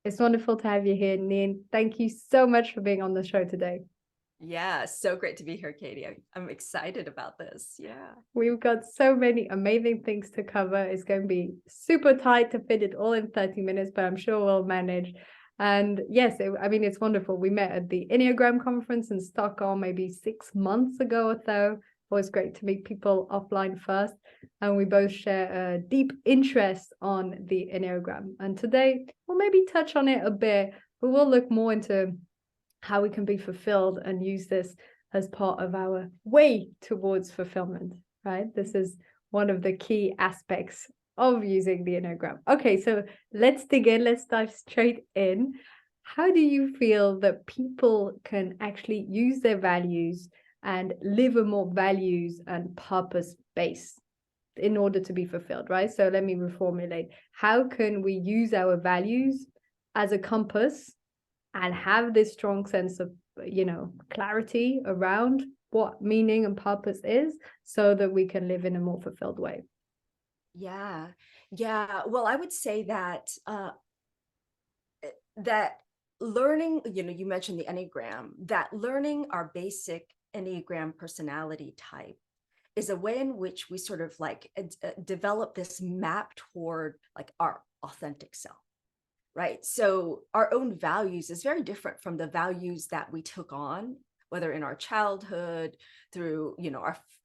It's wonderful to have you here, Nhien. Thank you so much for being on the show today. Yeah, so great to be here, Katie. I'm excited about this. Yeah. We've got so many amazing things to cover. It's going to be super tight to fit it all in 30 minutes, but I'm sure we'll manage. And yes, it's wonderful. We met at the Enneagram conference in Stockholm maybe 6 months ago or so. Always great to meet people offline first. And we both share a deep interest on the Enneagram. And today we'll maybe touch on it a bit, but we'll look more into how we can be fulfilled and use this as part of our way towards fulfillment, right? This is one of the key aspects of using the Enneagram. Okay, so let's dig in, let's dive straight in. How do you feel that people can actually use their values and live a more values and purpose based in order to be fulfilled, right? So let me reformulate. How can we use our values as a compass and have this strong sense of, clarity around what meaning and purpose is so that we can live in a more fulfilled way? Yeah. Yeah. Well, I would say that learning, you mentioned the Enneagram, that learning our basic Enneagram personality type is a way in which we sort of like develop this map toward like our authentic self. Right. So our own values is very different from the values that we took on, whether in our childhood, through,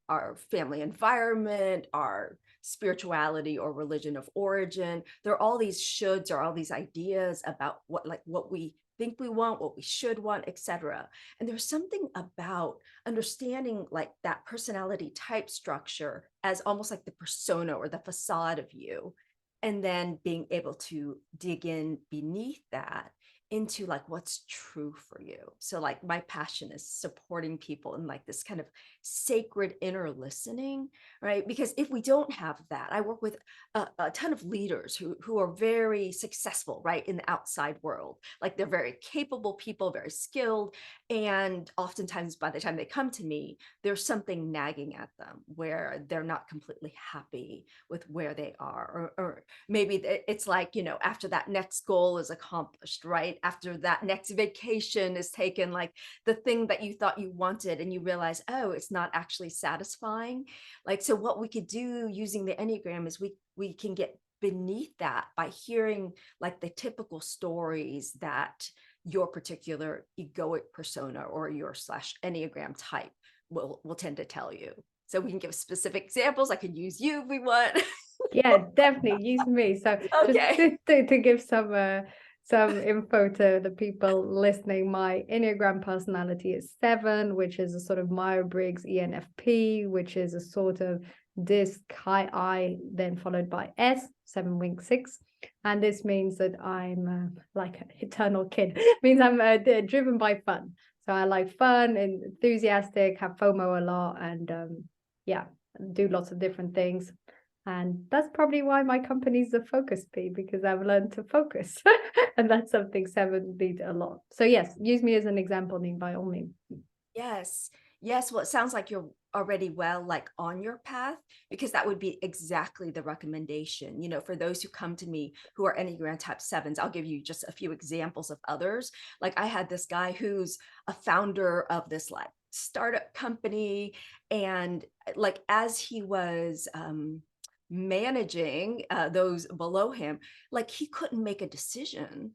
our family environment, our spirituality or religion of origin. There are all these shoulds or all these ideas about what we think we want, what we should want, etc. And there's something about understanding like that personality type structure as almost like the persona or the facade of you, and then being able to dig in beneath that into like what's true for you. So like my passion is supporting people in like this kind of sacred inner listening, right? Because if we don't have that, I work with a ton of leaders who are very successful, right, in the outside world. Like they're very capable people, very skilled, and oftentimes by the time they come to me, there's something nagging at them where they're not completely happy with where they are, or maybe it's like, after that next goal is accomplished, right, after that next vacation is taken, like the thing that you thought you wanted and you realize, oh, it's not actually satisfying. Like, so what we could do using the Enneagram is we can get beneath that by hearing like the typical stories that your particular egoic persona or your / Enneagram type will tend to tell you. So we can give specific examples. I can use you if we want. Yeah, definitely use me. So just Okay. to give some info to the people listening, my Enneagram personality is 7, which is a sort of Myers-Briggs ENFP, which is a sort of disc high I, then followed by S, 7-wing 6. And this means that I'm like an eternal kid. It means I'm driven by fun. So I like fun and enthusiastic, have FOMO a lot, and yeah, do lots of different things. And that's probably why my company's the Focus P, because I've learned to focus. And that's something 7 need a lot. So yes, use me as an example, Ning, by all means. Yes. Yes. Well, it sounds like you're already well, like on your path, because that would be exactly the recommendation. For those who come to me who are Enneagram type 7s, I'll give you just a few examples of others. Like I had this guy who's a founder of this like startup company. And like as he was managing those below him, like he couldn't make a decision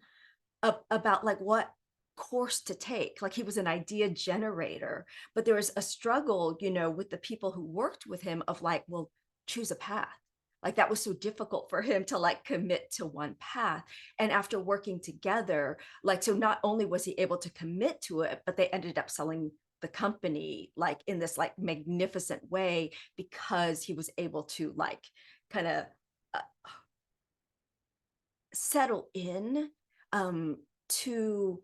about like what course to take. Like he was an idea generator, but there was a struggle, with the people who worked with him of like, well, choose a path. Like that was so difficult for him to like commit to one path. And after working together, like, so not only was he able to commit to it, but they ended up selling the company like in this like magnificent way because he was able to like kind of uh, settle in um, to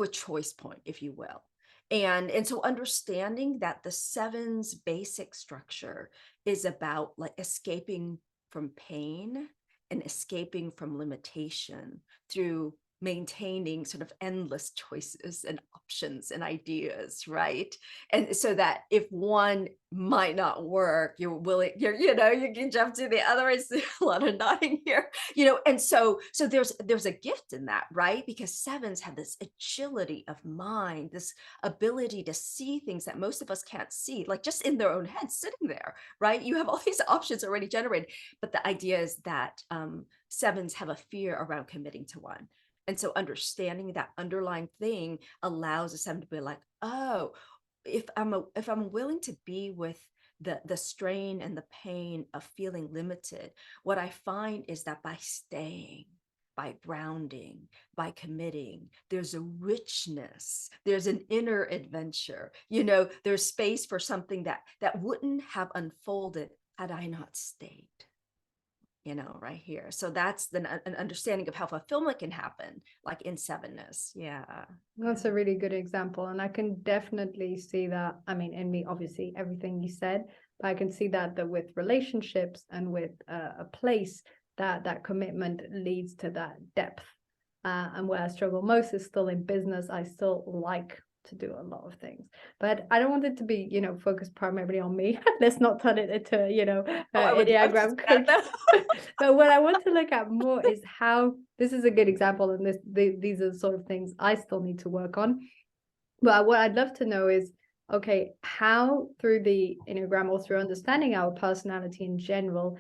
a choice point, if you will. And so understanding that the 7's basic structure is about like escaping from pain and escaping from limitation through maintaining sort of endless choices and options and ideas, right? And so that if one might not work, you can jump to the other. It's a lot of nodding here, and so there's a gift in that, right? Because sevens have this agility of mind, this ability to see things that most of us can't see, like just in their own head sitting there, right? You have all these options already generated, but the idea is that sevens have a fear around committing to one. And so understanding that underlying thing allows a seven to be like, oh, if I'm willing to be with the strain and the pain of feeling limited, what I find is that by staying, by grounding, by committing, there's a richness, there's an inner adventure, there's space for something that wouldn't have unfolded had I not stayed. Right here. So that's an understanding of how fulfillment can happen, like in sevenness. Yeah. That's a really good example. And I can definitely see that. I mean, in me, obviously, everything you said, but I can see that with relationships and with a place, that commitment leads to that depth. And where I struggle most is still in business. I still like to do a lot of things, but I don't want it to be focused primarily on me. Let's not turn it into Enneagram coach. But what I want to look at more is how this is a good example, and these are the sort of things I still need to work on. But what I'd love to know is, okay, how through the Enneagram or through understanding our personality in general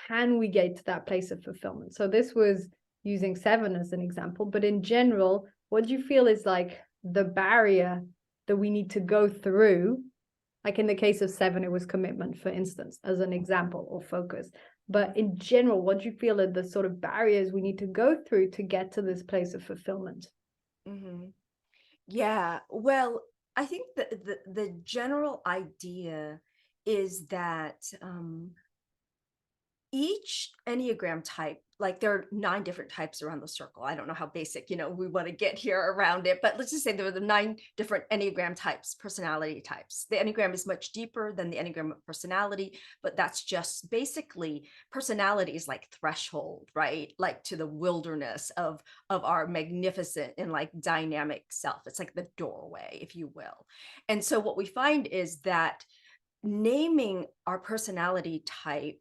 can we get to that place of fulfillment? So this was using seven as an example, but in general, what do you feel is like the barrier that we need to go through? Like in the case of seven, it was commitment, for instance, as an example, or focus. But in general, what do you feel are the sort of barriers we need to go through to get to this place of fulfillment? Mm-hmm. Yeah, well, I think the general idea is that each Enneagram type, like there are 9 different types around the circle. I don't know how basic, we want to get here around it, but let's just say there are the 9 different Enneagram types, personality types. The Enneagram is much deeper than the Enneagram of personality, but that's just basically personality is like threshold, right? Like to the wilderness of our magnificent and like dynamic self. It's like the doorway, if you will. And so what we find is that naming our personality type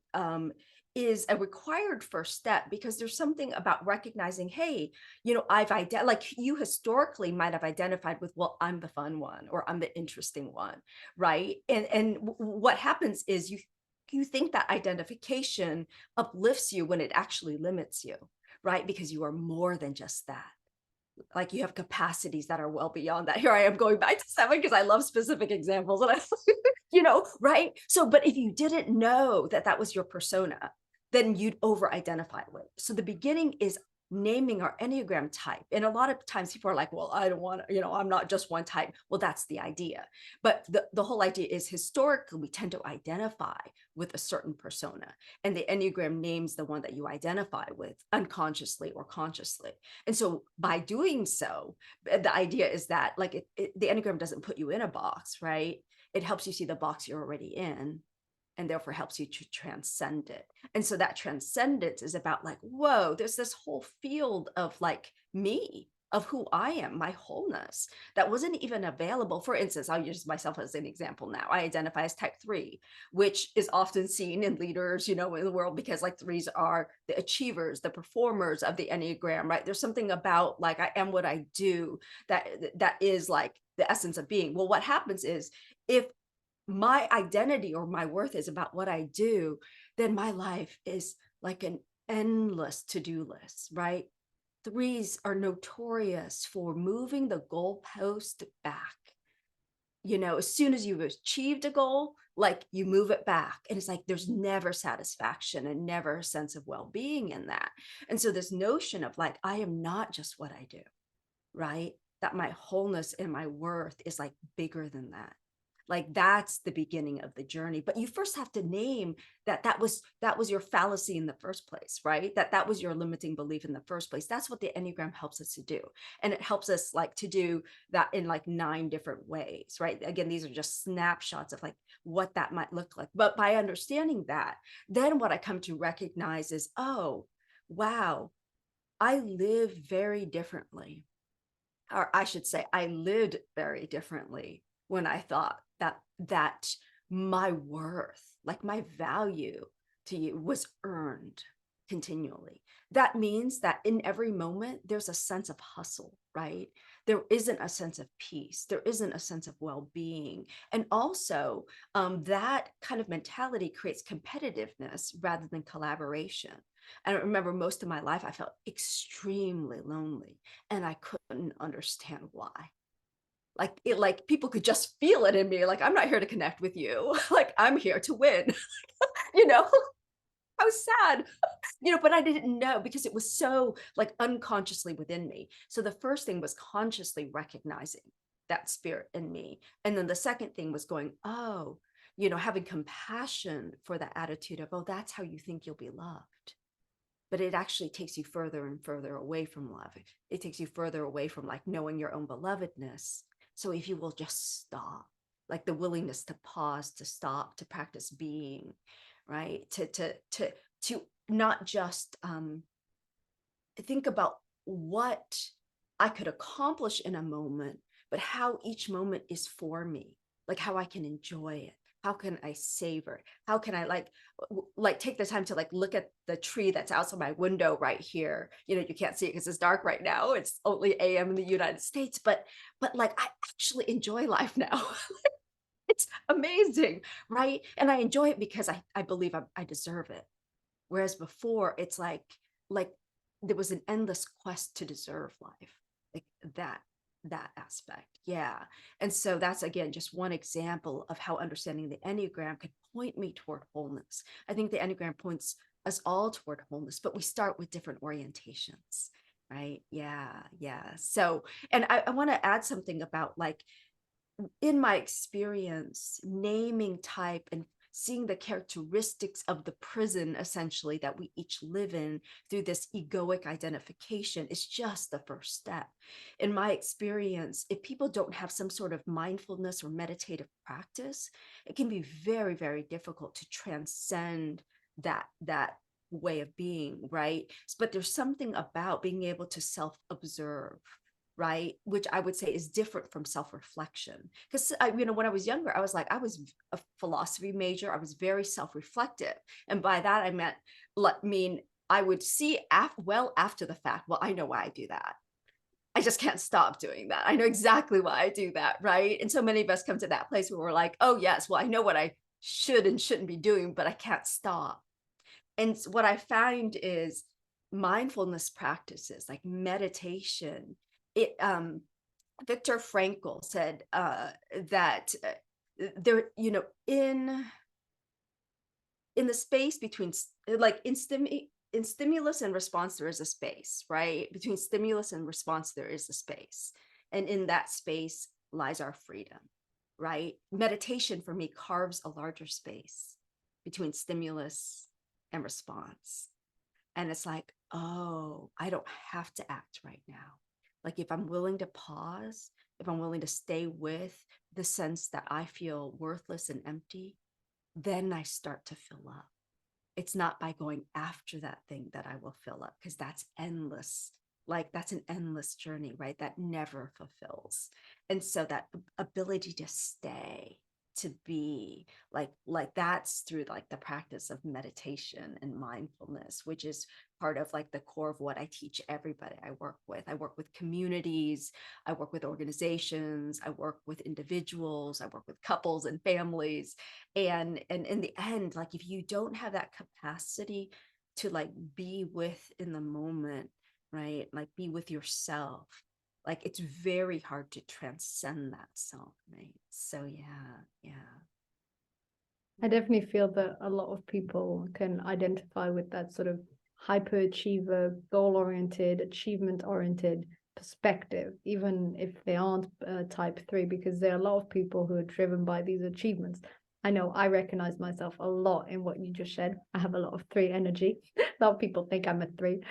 is a required first step, because there's something about recognizing, hey, I've like you historically might have identified with, well, I'm the fun one, or I'm the interesting one, right? And what happens is you think that identification uplifts you when it actually limits you, right? Because you are more than just that. Like you have capacities that are well beyond that. Here I am going back to seven because I love specific examples, and right? So, but if you didn't know that was your persona, then you'd over-identify with. So the beginning is naming our Enneagram type. And a lot of times people are like, well, I don't want to, I'm not just one type. Well, that's the idea. But the whole idea is historically, we tend to identify with a certain persona. And the Enneagram names the one that you identify with unconsciously or consciously. And so by doing so, the idea is that like the Enneagram doesn't put you in a box, right? It helps you see the box you're already in, and therefore helps you to transcend it. And so that transcendence is about like, whoa, there's this whole field of like me, of who I am, my wholeness, that wasn't even available. For instance, I'll use myself as an example now. I identify as type 3, which is often seen in leaders, in the world, because like 3s are the achievers, the performers of the Enneagram, right? There's something about like, I am what I do, that is like the essence of being. Well, what happens is if my identity or my worth is about what I do, then my life is like an endless to-do list, right? 3s are notorious for moving the goalpost back. As soon as you've achieved a goal, like you move it back. And it's like there's never satisfaction and never a sense of well-being in that. And so this notion of like, I am not just what I do, right? That my wholeness and my worth is like bigger than that. Like that's the beginning of the journey. But you first have to name that was your fallacy in the first place, right? That was your limiting belief in the first place. That's what the Enneagram helps us to do. And it helps us like to do that in like 9 different ways, right? Again, these are just snapshots of like what that might look like. But by understanding that, then what I come to recognize is, oh, wow, I live very differently, or I should say, I lived very differently when I thought that my worth, like my value to you, was earned continually. That means that in every moment, there's a sense of hustle, right? There isn't a sense of peace. There isn't a sense of well-being. And also, that kind of mentality creates competitiveness rather than collaboration. And I remember most of my life, I felt extremely lonely, and I couldn't understand why. Like people could just feel it in me. Like, I'm not here to connect with you. Like, I'm here to win. you know, I was sad, but I didn't know because it was so like unconsciously within me. So the first thing was consciously recognizing that spirit in me. And then the second thing was going, oh, having compassion for the attitude of, oh, that's how you think you'll be loved. But it actually takes you further and further away from love. It takes you further away from like knowing your own belovedness. So if you will just stop, like the willingness to pause, to stop, to practice being, right? To not just think about what I could accomplish in a moment, but how each moment is for me, like how I can enjoy it. How can I savor it? How can I like take the time to like look at the tree that's outside my window right here? You can't see it because it's dark right now. It's only AM in the United States, but like I actually enjoy life now. It's amazing, right? And I enjoy it because I believe I deserve it. Whereas before, it's like there was an endless quest to deserve life, like that aspect. Yeah. And so that's, again, just one example of how understanding the Enneagram could point me toward wholeness. I think the Enneagram points us all toward wholeness, but we start with different orientations, right? Yeah. So, and I want to add something about, like, in my experience, naming type and seeing the characteristics of the prison, essentially, that we each live in through this egoic identification is just the first step. In my experience, if people don't have some sort of mindfulness or meditative practice, it can be very, very difficult to transcend that way of being, right? But there's something about being able to self-observe, right? Which I would say is different from self-reflection. Because when I was younger, I was a philosophy major. I was very self-reflective. And by that, I would see well after the fact, well, I know why I do that. I just can't stop doing that. I know exactly why I do that, right? And so many of us come to that place where we're like, oh, yes, well, I know what I should and shouldn't be doing, but I can't stop. And what I find is mindfulness practices like meditation. Viktor Frankl said that there, in the space between, like, in stimulus and response, there is a space, right? Between stimulus and response, there is a space. And in that space lies our freedom, right? Meditation for me carves a larger space between stimulus and response. And it's like, oh, I don't have to act right now. Like, if I'm willing to pause, if I'm willing to stay with the sense that I feel worthless and empty, then I start to fill up. It's not by going after that thing that I will fill up, because that's endless. Like, that's an endless journey, right? That never fulfills. And so that ability to stay, to be like that's through like the practice of meditation and mindfulness, which is part of like the core of what I teach everybody I work with. I work with communities, I work with organizations, I work with individuals, I work with couples and families. And in the end, like, if you don't have that capacity to like be with in the moment, right? Like, be with yourself, like, it's very hard to transcend that self, right? So yeah. I definitely feel that a lot of people can identify with that sort of hyperachiever, goal-oriented, achievement-oriented perspective, even if they aren't type 3, because there are a lot of people who are driven by these achievements. I know I recognize myself a lot in what you just said. I have a lot of 3 energy. A lot of people think I'm a 3.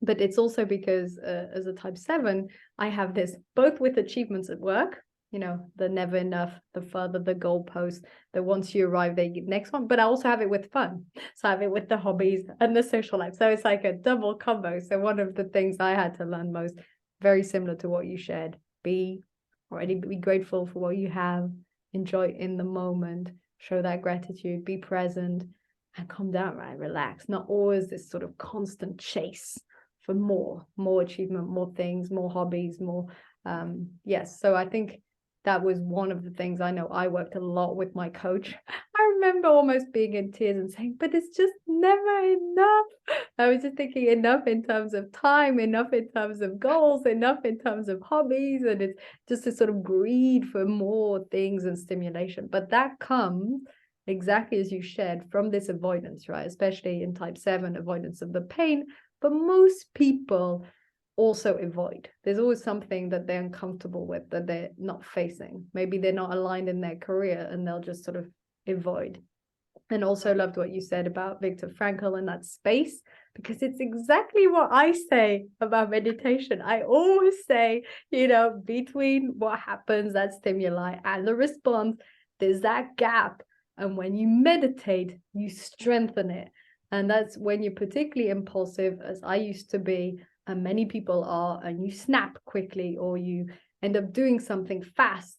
But it's also because as a type 7, I have this both with achievements at work, you know, the never enough, the further the goalpost, that once you arrive, they get next one. But I also have it with fun. So I have it with the hobbies and the social life. So it's like a double combo. So one of the things I had to learn most, very similar to what you shared, be grateful for what you have, enjoy in the moment, show that gratitude, be present, and calm down, right? Relax. Not always this sort of constant chase for more achievement, more things, more hobbies, more. Yes. So I think that was one of the things I know I worked a lot with my coach. I remember almost being in tears and saying, but it's just never enough. I was just thinking enough in terms of time, enough in terms of goals, enough in terms of hobbies. And it's just a sort of greed for more things and stimulation. But that comes exactly as you shared from this avoidance, right? Especially in type 7, avoidance of the pain. But most people also avoid. There's always something that they're uncomfortable with, that they're not facing. Maybe they're not aligned in their career and they'll just sort of avoid. And also loved what you said about Viktor Frankl and that space, because it's exactly what I say about meditation. I always say, you know, between what happens, that stimuli, and the response, there's that gap. And when you meditate, you strengthen it. And that's when you're particularly impulsive, as I used to be, and many people are, and you snap quickly or you end up doing something fast.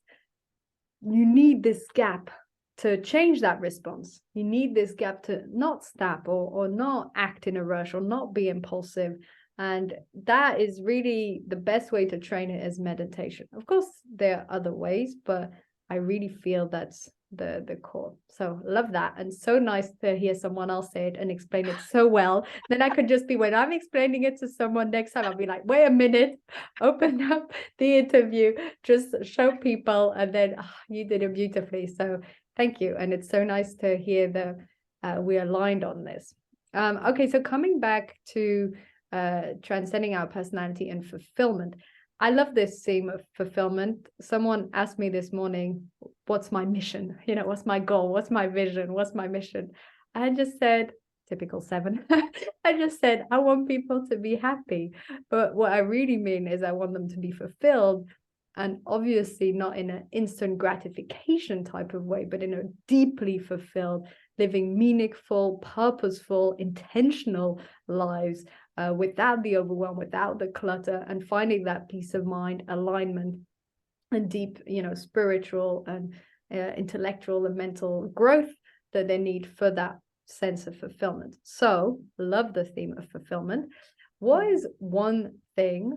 You need this gap to change that response. You need this gap to not snap or not act in a rush or not be impulsive. And that is really the best way to train it, as meditation. Of course, there are other ways, but I really feel that's the core. So love that. And so nice to hear someone else say it and explain it so well. Then I could just be, when I'm explaining it to someone next time, I'll be like, wait a minute, open up the interview, just show people, and then you did it beautifully. So thank you. And it's so nice to hear that we're aligned on this. Okay, so coming back to transcending our personality and fulfillment. I love this theme of fulfillment. Someone asked me this morning, what's my mission? You know, what's my goal? What's my vision? What's my mission? I just said, typical 7. I just said, I want people to be happy. But what I really mean is I want them to be fulfilled. And obviously not in an instant gratification type of way, but in a deeply fulfilled, living meaningful, purposeful, intentional lives, without the overwhelm, without the clutter, and finding that peace of mind, alignment, and deep, you know, spiritual and intellectual and mental growth that they need for that sense of fulfillment. So love the theme of fulfillment. What is one thing,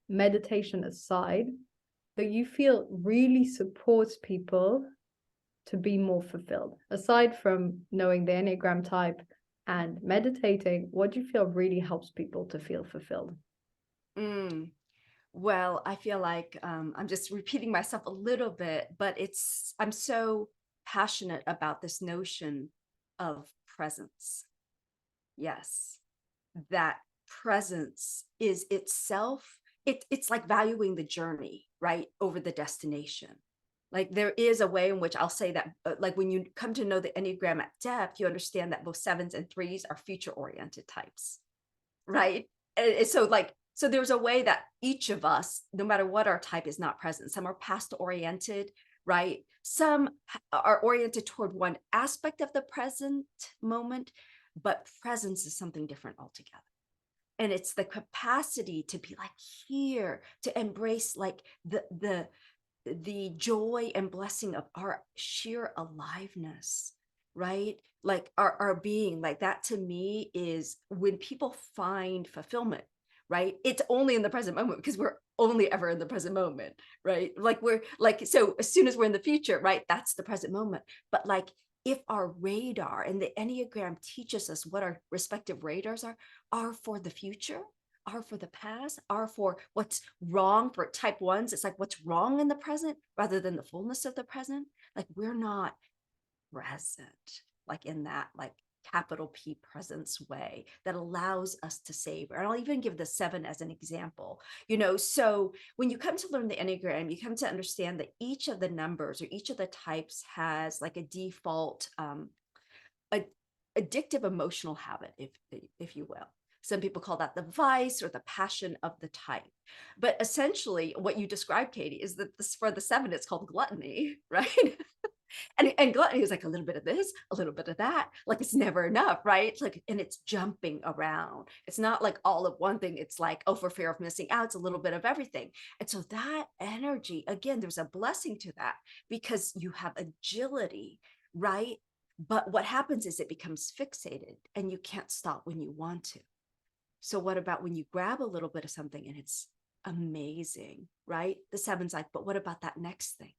meditation aside, that you feel really supports people to be more fulfilled? Aside from knowing the Enneagram type and meditating, what do you feel really helps people to feel fulfilled? Well, I feel like I'm just repeating myself a little bit, but I'm so passionate about this notion of presence. Yes, that presence is itself, it's like valuing the journey, right, over the destination. Like there is a way in which I'll say that, like when you come to know the Enneagram at depth, you understand that both 7s and 3s are future-oriented types, right? And so there's a way that each of us, no matter what our type, is not present. Some are past-oriented, right? Some are oriented toward one aspect of the present moment, but presence is something different altogether. And it's the capacity to be like here, to embrace like the joy and blessing of our sheer aliveness, right? Like our being, like that to me is when people find fulfillment, right? It's only in the present moment, because we're only ever in the present moment, right? Like we're like, so as soon as we're in the future, right, that's the present moment. But like if our radar, and the Enneagram teaches us what our respective radars are for the future, are for the past, are for what's wrong. For type 1s, it's like what's wrong in the present rather than the fullness of the present. Like we're not present, like in that like capital P presence way that allows us to savor. And I'll even give the 7 as an example, you know. So when you come to learn the Enneagram, you come to understand that each of the numbers or each of the types has like a default addictive emotional habit, if you will. Some people call that the vice or the passion of the type. But essentially, what you described, Katie, is that this, for the 7, it's called gluttony, right? And gluttony is like a little bit of this, a little bit of that, like it's never enough, right? It's like, and it's jumping around. It's not like all of one thing. It's like, oh, for fear of missing out, it's a little bit of everything. And so that energy, again, there's a blessing to that because you have agility, right? But what happens is it becomes fixated and you can't stop when you want to. So what about when you grab a little bit of something and it's amazing, right? The 7's like, but what about that next thing?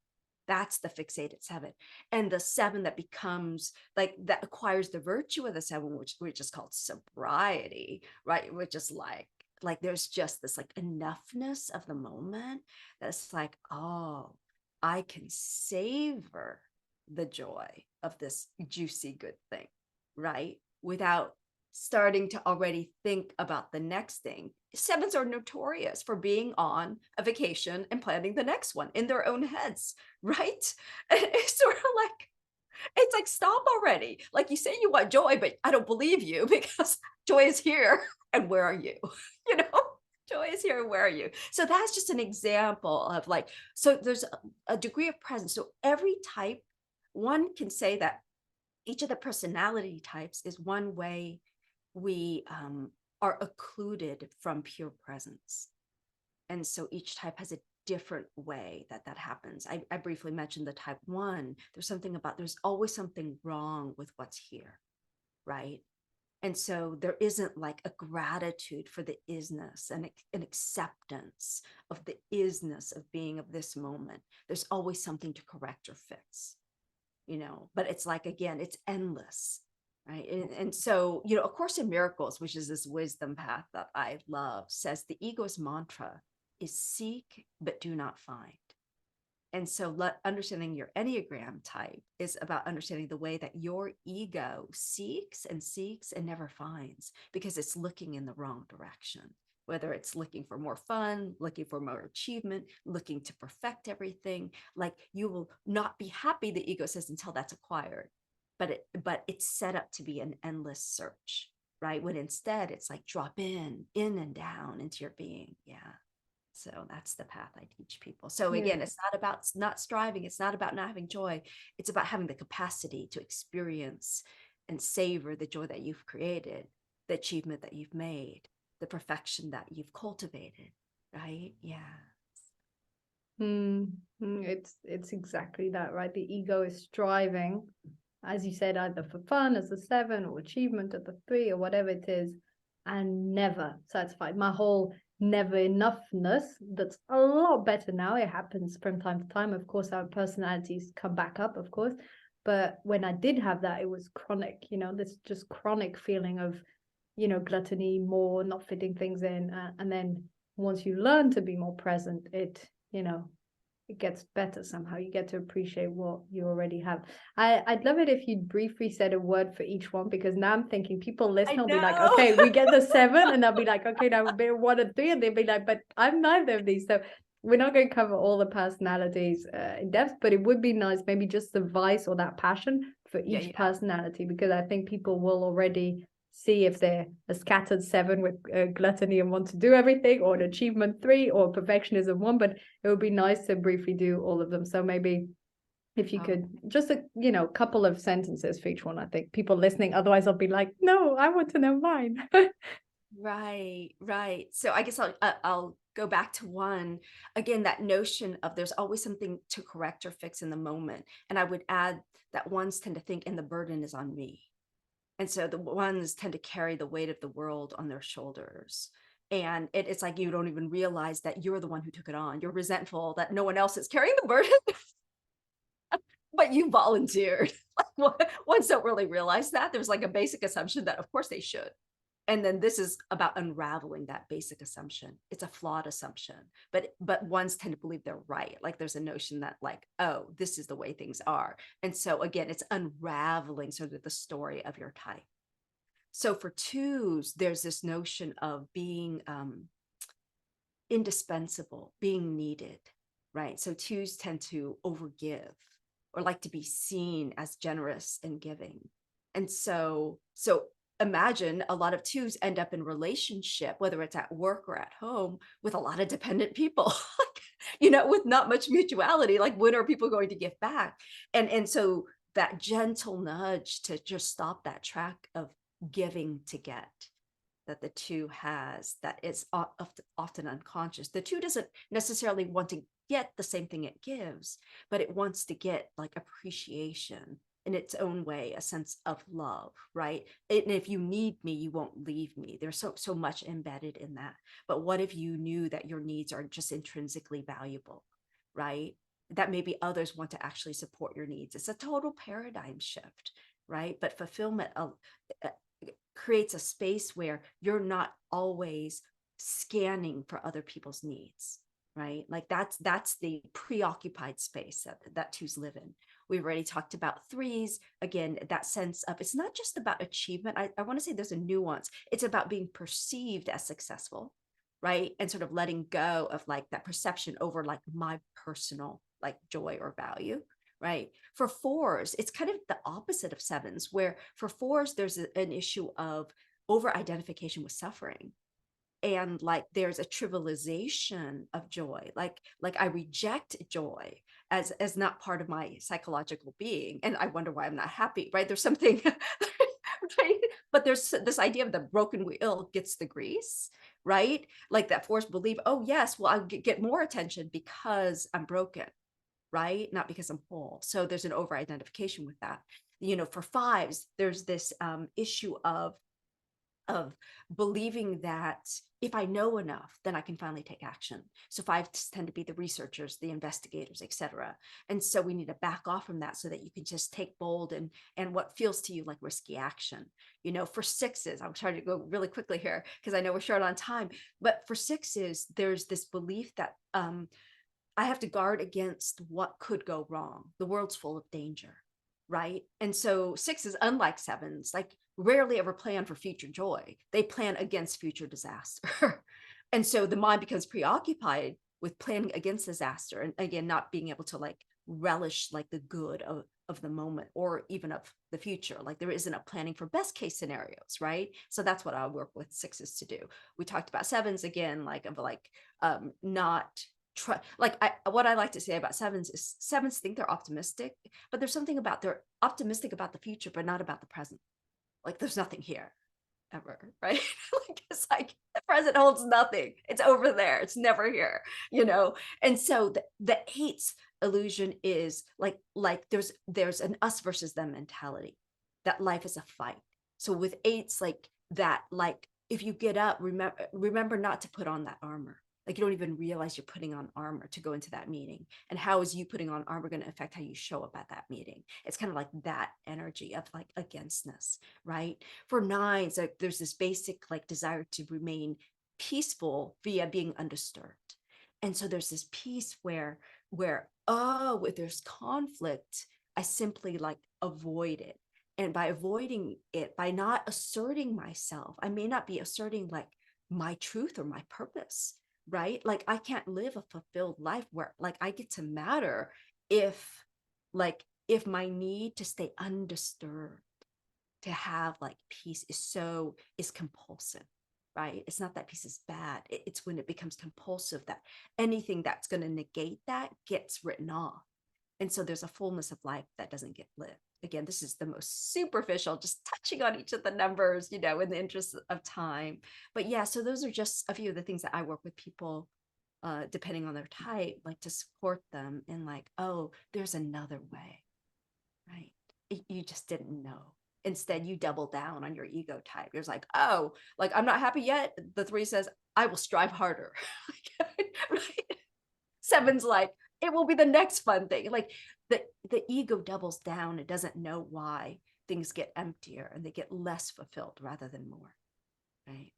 That's the fixated 7. And the 7 that becomes like, that acquires the virtue of the 7, which is called sobriety, right? Which is like there's just this like enoughness of the moment that's like, oh, I can savor the joy of this juicy good thing, right? Without starting to already think about the next thing. 7s are notorious for being on a vacation and planning the next one in their own heads, right? And it's sort of like, it's like, stop already. Like, you say you want joy, but I don't believe you because joy is here. And where are you? You know, joy is here. And where are you? So that's just an example of like, so there's a degree of presence. So every type, one can say that each of the personality types is one way we are occluded from pure presence. And so each type has a different way that happens. I briefly mentioned the type 1. There's something about, there's always something wrong with what's here, right? And so there isn't like a gratitude for the isness and an acceptance of the isness of being of this moment. There's always something to correct or fix, you know, but it's like, again, it's endless. Right. And so, you know, A Course in Miracles, which is this wisdom path that I love, says the ego's mantra is seek, but do not find. And so understanding your Enneagram type is about understanding the way that your ego seeks and never finds, because it's looking in the wrong direction, whether it's looking for more fun, looking for more achievement, looking to perfect everything. Like, you will not be happy, the ego says, until that's acquired. But it's set up to be an endless search, right? When instead it's like, drop in and down into your being. Yeah. So that's the path I teach people. So again, it's not about not striving. It's not about not having joy. It's about having the capacity to experience and savor the joy that you've created, the achievement that you've made, the perfection that you've cultivated, right? Yeah. It's exactly that, right? The ego is striving, as you said, either for fun as the 7 or achievement at the 3 or whatever it is, and never satisfied. My whole never enoughness, that's a lot better now. It happens from time to time. Of course, our personalities come back up, of course. But when I did have that, it was chronic, you know, this just chronic feeling of, you know, gluttony, more not fitting things in. And then once you learn to be more present, it, you know, it gets better somehow. You get to appreciate what you already have. I'd love it if you briefly said a word for each one, because now I'm thinking people listening will be like, okay, we get the 7, and they'll be like, okay, now we'll be 1 and 3, and they'll be like, but I'm neither of these. So we're not going to cover all the personalities in depth, but it would be nice, maybe just the vice or that passion for each personality, because I think people will already see if they're a scattered 7 with gluttony and want to do everything, or an achievement 3, or perfectionism 1. But it would be nice to briefly do all of them. So maybe if you could just a couple of sentences for each one. I think people listening, otherwise I'll be like, no, I want to know mine. Right. So I guess I'll go back to 1 again, that notion of there's always something to correct or fix in the moment. And I would add that 1s tend to think, and the burden is on me. And so the 1s tend to carry the weight of the world on their shoulders. And it's like, you don't even realize that you're the one who took it on. You're resentful that no one else is carrying the burden, but you volunteered. Like, 1s don't really realize that. There's like a basic assumption that, of course, they should. And then this is about unraveling that basic assumption. It's a flawed assumption, but 1s tend to believe they're right. Like, there's a notion that like, oh, this is the way things are. And so again, it's unraveling sort of the story of your type. So for 2s, there's this notion of being indispensable, being needed, right? So 2s tend to overgive or like to be seen as generous and giving. And so imagine a lot of twos end up in relationship, whether it's at work or at home, with a lot of dependent people, with not much mutuality. Like, when are people going to give back? And so that gentle nudge to just stop that track of giving to get that the two has, that is often unconscious. The two doesn't necessarily want to get the same thing it gives, but it wants to get like appreciation in its own way, a sense of love, right? And if you need me, you won't leave me. There's so much embedded in that. But what if you knew that your needs are just intrinsically valuable, right? That maybe others want to actually support your needs. It's a total paradigm shift, right? But fulfillment creates a space where you're not always scanning for other people's needs, right? Like that's the preoccupied space that twos live in. We've already talked about threes. Again, that sense of, it's not just about achievement. I want to say there's a nuance. It's about being perceived as successful, right? And sort of letting go of like that perception over like my personal like joy or value, right? For fours, it's kind of the opposite of sevens, where for fours, there's an issue of over-identification with suffering. And like there's a trivialization of joy, like I reject joy as not part of my psychological being, and I wonder why I'm not happy, right? There's something right? But there's this idea of the broken wheel gets the grease, right? Like that force believe, oh yes, well, I'll get more attention because I'm broken, right? Not because I'm whole. So there's an over identification with that. For fives, there's this issue of believing that if I know enough, then I can finally take action. So fives tend to be the researchers, the investigators, etc. And so we need to back off from that so that you can just take bold and what feels to you like risky action. For sixes, I'm trying to go really quickly here because I know we're short on time, but for sixes, there's this belief that I have to guard against what could go wrong. The world's full of danger, right? And so sixes, unlike sevens, like rarely ever plan for future joy. They plan against future disaster. And so the mind becomes preoccupied with planning against disaster. And again, not being able to like relish like the good of the moment or even of the future. Like there isn't a planning for best case scenarios, right? So that's what I work with sixes to do. We talked about sevens again, not what I like to say about sevens is sevens think they're optimistic, but there's something about they're optimistic about the future, but not about the present. Like there's nothing here ever, right? It's like the present holds nothing. It's over there. It's never here, And so the eights illusion is like there's an us versus them mentality, that life is a fight. So with eights, like that, like if you get up, remember not to put on that armor. Like you don't even realize you're putting on armor to go into that meeting. And how is you putting on armor going to affect how you show up at that meeting? It's kind of like that energy of like againstness, right? For nines, like there's this basic like desire to remain peaceful via being undisturbed. And so there's this piece where if there's conflict, I simply like avoid it. And by avoiding it, by not asserting myself, I may not be asserting like my truth or my purpose, right? Like I can't live a fulfilled life where like I get to matter if my need to stay undisturbed, to have like peace is compulsive, right? It's not that peace is bad. It's when it becomes compulsive that anything that's going to negate that gets written off. And so there's a fullness of life that doesn't get lived. Again, this is the most superficial, just touching on each of the numbers, in the interest of time. But yeah, so those are just a few of the things that I work with people, depending on their type, like to support them in like, oh, there's another way, right? You just didn't know. Instead, you double down on your ego type. You're like, oh, like I'm not happy yet. The three says, I will strive harder. Right? Seven's like, it will be the next fun thing. Like the ego doubles down. It doesn't know why things get emptier and they get less fulfilled rather than more, right?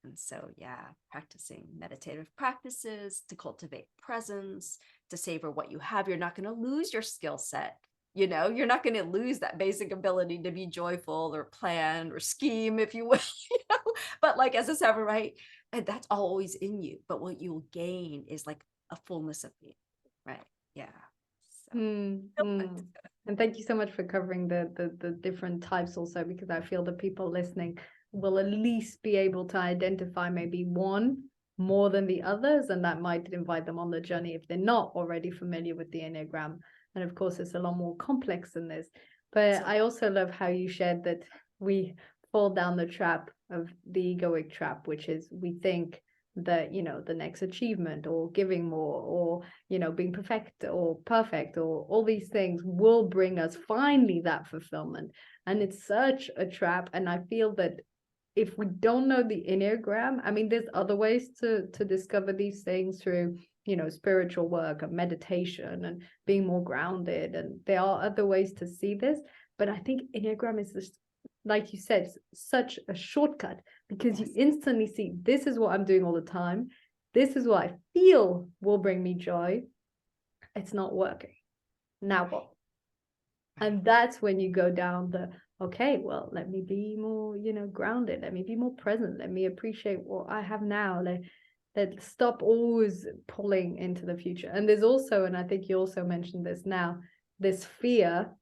And so, yeah, practicing meditative practices to cultivate presence, to savor what you have. You're not going to lose your skill set. You're not going to lose that basic ability to be joyful or plan or scheme, if you will, but like as a seven, right? And that's always in you. But what you'll gain is like a fullness of being, right? Yeah. So, And thank you so much for covering the different types also, because I feel the people listening will at least be able to identify maybe one more than the others, and that might invite them on the journey if they're not already familiar with the Enneagram. And of course, it's a lot more complex than this. But I also love how you shared that we fall down the trap of the egoic trap, which is we think that, you know, the next achievement or giving more or, you know, being perfect or all these things will bring us finally that fulfillment. And it's such a trap. And I feel that if we don't know the Enneagram, I mean, there's other ways to discover these things through, you know, spiritual work and meditation and being more grounded. And there are other ways to see this. But I think Enneagram is just, like you said, such a shortcut, because you instantly see, this is what I'm doing all the time. This is what I feel will bring me joy. It's not working. Now what? And that's when you go down the, okay, well, let me be more, you know, grounded. Let me be more present. Let me appreciate what I have now. Let's stop always pulling into the future. And there's also, and I think you also mentioned this now, this fear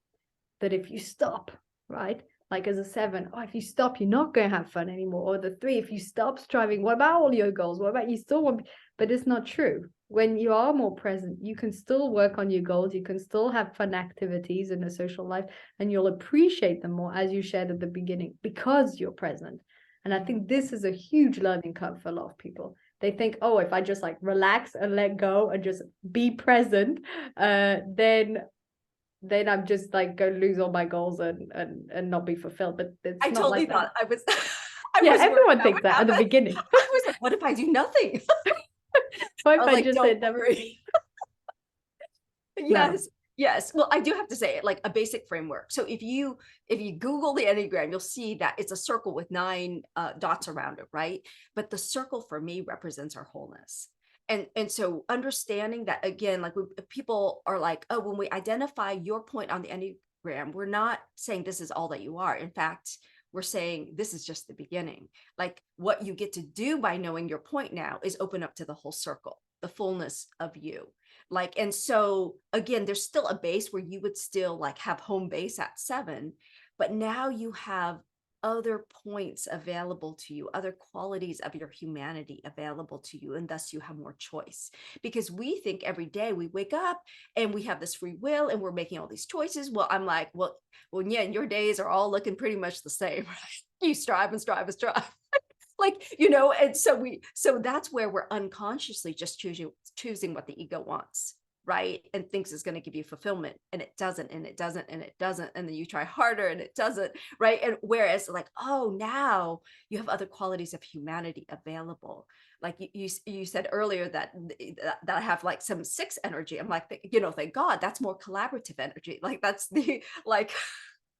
that if you stop, right? Like as a 7, oh, if you stop, you're not going to have fun anymore. Or the 3, if you stop striving, what about all your goals? What about you still want? But it's not true. When you are more present, you can still work on your goals. You can still have fun activities in a social life, and you'll appreciate them more, as you shared at the beginning, because you're present. And I think this is a huge learning curve for a lot of people. They think, oh, if I just like relax and let go and just be present, then I'm just like going to lose all my goals and not be fulfilled. But it's I not totally like thought that. I was. Everyone thinks that at the beginning. I was like, what if I do nothing? What if I like, just said never? Yes. Yes. Well, I do have to say, like, a basic framework. So if you Google the Enneagram, you'll see that it's a circle with 9 dots around it, right? But the circle for me represents our wholeness. And so understanding that, again, like people are like, oh, when we identify your point on the Enneagram, we're not saying this is all that you are. In fact, we're saying this is just the beginning. Like what you get to do by knowing your point now is open up to the whole circle, the fullness of you. Like, and so again, there's still a base where you would still like have home base at 7, but now you have other points available to you, other qualities of your humanity available to you, and thus you have more choice. Because we think every day we wake up and we have this free will and we're making all these choices. Well, I'm like, well, yeah, and your days are all looking pretty much the same, right? You strive and strive and strive. Like, you know, and so that's where we're unconsciously just choosing what the ego wants, right? And thinks it's going to give you fulfillment, and it doesn't, and it doesn't, and it doesn't. And then you try harder and it doesn't, right? And whereas like, oh, now you have other qualities of humanity available. Like you said earlier that I have like some 6 energy. I'm like, you know, thank God, that's more collaborative energy. Like that's the like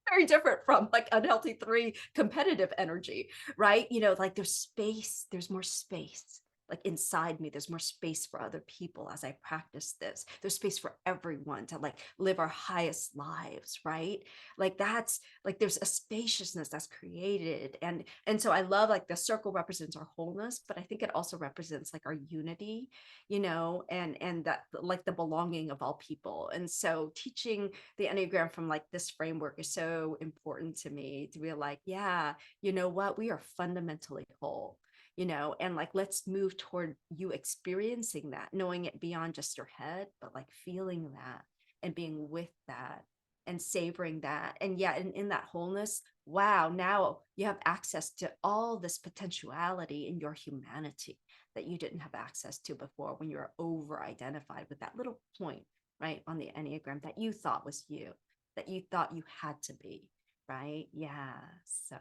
very different from like unhealthy 3 competitive energy, right? You know, like there's space, there's more space. Like inside me, there's more space for other people as I practice this. There's space for everyone to like live our highest lives, right? Like that's like there's a spaciousness that's created. And so I love like the circle represents our wholeness, but I think it also represents like our unity, you know, and that like the belonging of all people. And so teaching the Enneagram from like this framework is so important to me, to be like, yeah, you know what, we are fundamentally whole, you know, and like, let's move toward you experiencing that, knowing it beyond just your head, but like feeling that and being with that and savoring that. And yeah, in that wholeness, wow, now you have access to all this potentiality in your humanity that you didn't have access to before, when you're over identified with that little point, right, on the Enneagram that you thought was you, that you thought you had to be, right? Yeah. So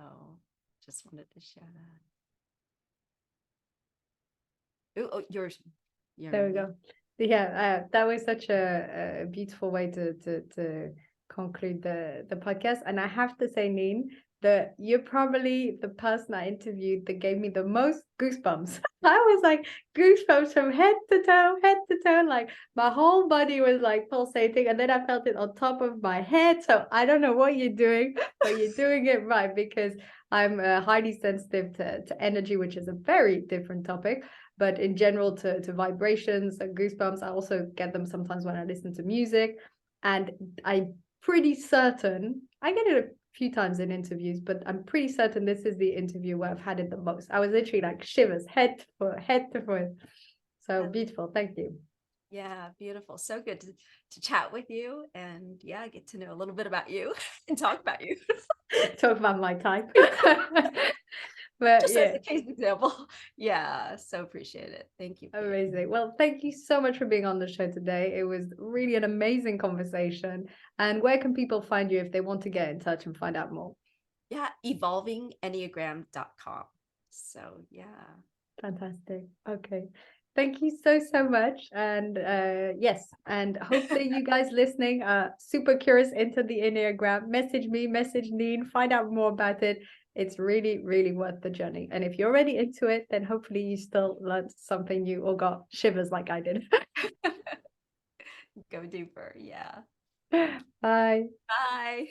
just wanted to share that. Oh, yours. There we go. Yeah, that was such a beautiful way to conclude the podcast. And I have to say, Nhien, that you're probably the person I interviewed that gave me the most goosebumps. I was like goosebumps from head to toe, like my whole body was like pulsating, and then I felt it on top of my head. So I don't know what you're doing, but you're doing it right, because I'm highly sensitive to energy, which is a very different topic. But in general, to vibrations and goosebumps, I also get them sometimes when I listen to music. And I'm pretty certain, I get it a few times in interviews, but I'm pretty certain this is the interview where I've had it the most. I was literally like shivers, head to foot. So beautiful. Thank you. Yeah, beautiful. So good to chat with you, and yeah, get to know a little bit about you and talk about you. Talk about my type. But just yeah, as a case example. Yeah, so appreciate it. Thank you. amazing. Well, thank you so much for being on the show today. It was really an amazing conversation. And where can people find you if they want to get in touch and find out more? Yeah, evolvingenneagram.com. So yeah. Fantastic. Okay. Thank you so much. And yes, and hopefully you guys listening are super curious into the Enneagram. Message me, message Nhien, find out more about it. It's really, really worth the journey. And if you're already into it, then hopefully you still learned something new or got shivers like I did. Go deeper. Yeah. Bye. Bye.